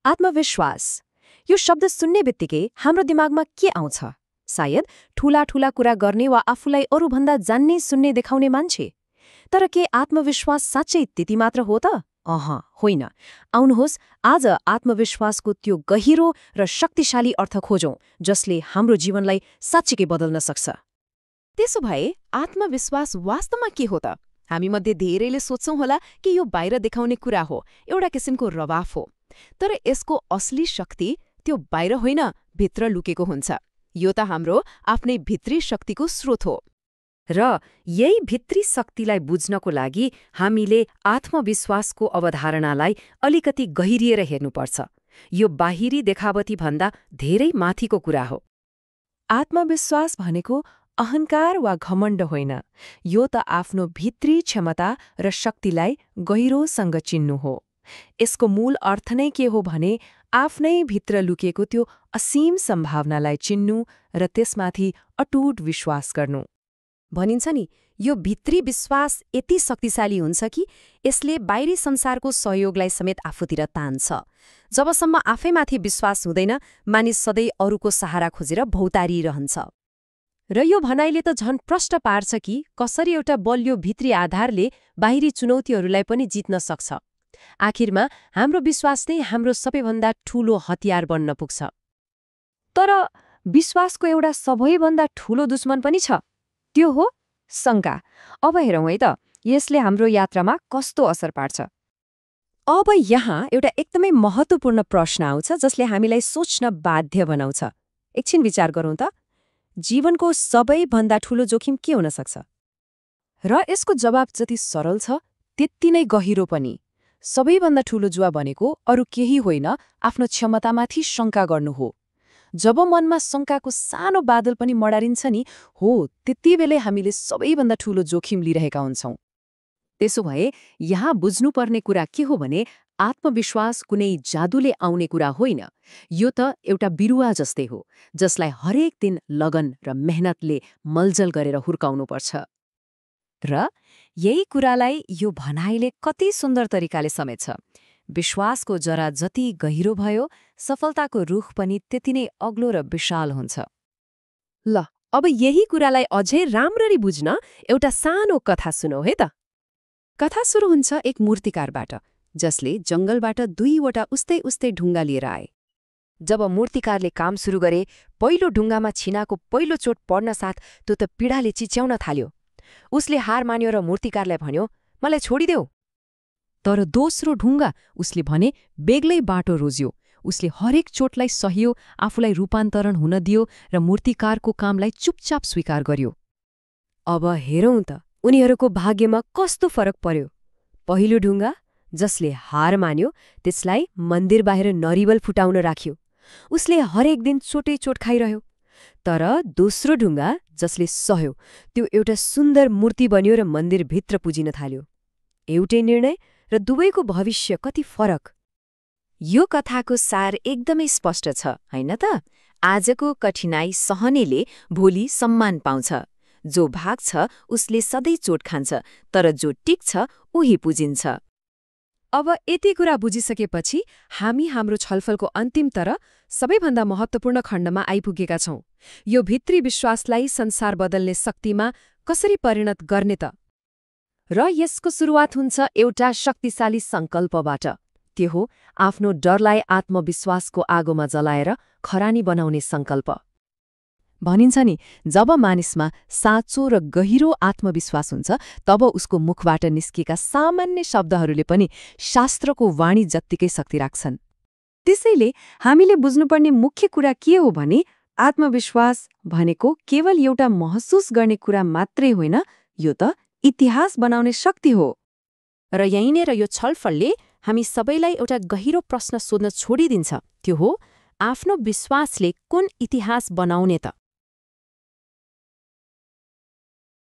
आत्मविश्वास यो शब्द सुन्ने बित्तिकै हाम्रो दिमागमा के आउँछ? सायद ठूला ठूला कुरा गर्ने वा आफूलाई अरूभन्दा जान्ने सुन्ने देखाउने मान्छे। तर के आत्मविश्वास साँच्चै त्यति मात्र हो त? होइन। आउनुहोस् आज आत्मविश्वासको त्यो गहिरो र शक्तिशाली अर्थ खोजौं जसले हाम्रो जीवनलाई साँच्चीकै बदल्न सक्छ। त्यसो भए आत्मविश्वास वास्तवमा के हो त? हामीमध्ये धेरैले सोच्छौं होला कि यो बाहिर देखाउने कुरा हो, एउटा किसिमको रवाफ हो। तर यसको असली शक्ति त्यो बाहिर होइन, भित्र लुकेको हुन्छ। यो त हाम्रो आफ्नै भित्री शक्तिको स्रोत हो। र यही भित्री शक्तिलाई बुझ्नको लागि हामीले आत्मविश्वासको अवधारणालाई अलिकति गहिरिएर हेर्नुपर्छ। यो बाहिरी देखावटी भन्दा धेरै माथिको कुरा हो। आत्मविश्वास भनेको अहङ्कार वा घमण्ड होइन, यो त आफ्नो भित्री क्षमता र शक्तिलाई गहिरोसँग चिन्नु हो। यसको मूल अर्थ नै के हो भने आफ्नै भित्र लुकेको त्यो असीम सम्भावनालाई चिन्नु र त्यसमाथि अटूट विश्वास गर्नु। भनिन्छ नि, यो भित्री विश्वास यति शक्तिशाली हुन्छ कि यसले बाहिरी संसारको सहयोगलाई समेत आफूतिर तान्छ। जबसम्म आफैमाथि विश्वास हुँदैन, मानिस सधैँ अरूको सहारा खोजेर भौतारिरहन्छ। र यो भनाइले त झन् प्रष्ट पार्छ कि कसरी एउटा बलियो भित्री आधारले बाहिरी चुनौतीहरूलाई पनि जित्न सक्छ। आखिरमा हाम्रो विश्वास नै हाम्रो सबैभन्दा ठूलो हतियार बन्न पुग्छ। तर विश्वासको एउटा सबैभन्दा ठूलो दुश्मन पनि छ, त्यो हो शङ्का। अब हेरौँ है त, यसले हाम्रो यात्रामा कस्तो असर पार्छ। अब यहाँ एउटा एकदमै महत्त्वपूर्ण प्रश्न आउँछ जसले हामीलाई सोच्न बाध्य बनाउँछ। एकछिन विचार गरौँ त, जीवनको सबैभन्दा ठूलो जोखिम के हुन सक्छ? र यसको जवाब जति सरल छ त्यति नै गहिरो पनि। सबैभन्दा ठूलो जुवा भनेको अरू केही होइन, आफ्नो क्षमतामाथि शङ्का गर्नु हो। जब मनमा शङ्काको सानो बादल पनि मडारिन्छ नि, हो त्यति बेलै हामीले सबैभन्दा ठूलो जोखिम लिइरहेका हुन्छौं। त्यसो भए यहाँ बुझ्नुपर्ने कुरा के हो भने आत्मविश्वास कुनै जादुले आउने कुरा होइन। यो त एउटा बिरुवा जस्तै हो जसलाई हरेक दिन लगन र मेहनतले मलजल गरेर हुर्काउनुपर्छ। र यही कुरालाई यो भनाइले कति सुन्दर तरिकाले समेट्छ। विश्वासको जरा जति गहिरो भयो, सफलताको रुख पनि त्यति नै अग्लो र विशाल हुन्छ। ल, अब यही कुरालाई अझै राम्ररी बुझ्न एउटा सानो कथा सुनौ है त। कथा सुरु हुन्छ एक मूर्तिकारबाट, जसले जंगलबाट 2वटा उस्तै उस्तै ढुङ्गा लिएर आए। जब मूर्तिकारले काम सुरु गरे, पहिलो ढुङ्गामा छिनाको पहिलो चोट पर्न साथ त्यो त पीडाले चिच्याउन थाल्यो। उसले हार मान्यो र मूर्तिकारलाई भन्यो, मलाई छोडिदेऊ। तर दोस्रो ढुङ्गा उसले भने बेग्लै बाटो रोज्यो। उसले हरेक चोटलाई सह्यो, आफूलाई रूपान्तरण हुन दियो र मूर्तिकारको कामलाई चुपचाप स्वीकार गर्यो। अब हेरौँ त उनीहरूको भाग्यमा कस्तो फरक पर्यो। पहिलो ढुङ्गा जसले हार मान्यो, त्यसलाई मन्दिर बाहिर नरिवल फुटाउन राख्यो। उसले हरेक दिन चोटै चोट खाइरह्यो। तर दोस्रो ढुङ्गा जसले सह्यो, त्यो एउटा सुन्दर मूर्ति बन्यो र मन्दिरभित्र पुजिन थाल्यो। एउटै निर्णय र दुवैको भविष्य कति फरक। यो कथाको सार एकदमै स्पष्ट छ, होइन त? आजको कठिनाई सहनेले भोलि सम्मान पाउँछ। जो भाग्छ उसले सधैँ चोट खान्छ, तर जो टिक्छ उही पुजिन्छ। अब यति कुरा बुझिसकेपछि हामी हाम्रो छलफलको अन्तिम तर सबैभन्दा महत्त्वपूर्ण खण्डमा आइपुगेका छौं। यो भित्री विश्वासलाई संसार बदल्ने शक्तिमा कसरी परिणत गर्ने त? र यसको सुरुवात हुन्छ एउटा शक्तिशाली संकल्पबाट। त्यो हो आफ्नो डरलाई आत्मविश्वासको आगोमा जलाएर खरानी बनाउने संकल्प। भनिन्छ नि, जब मानिसमा साँचो र गहिरो आत्मविश्वास हुन्छ, तब उसको मुखबाट निस्केका सामान्य शब्दहरूले पनि शास्त्रको वाणी जत्तिकै शक्ति राख्छन्। त्यसैले हामीले बुझ्नुपर्ने मुख्य कुरा के हो भने आत्मविश्वास भनेको केवल एउटा महसुस गर्ने कुरा मात्रै होइन, यो त इतिहास बनाउने शक्ति हो। र यहीँनेर यो छलफलले हामी सबैलाई एउटा गहिरो प्रश्न सोध्न छोडिदिन्छ। त्यो हो, आफ्नो विश्वासले कुन इतिहास बनाउने त?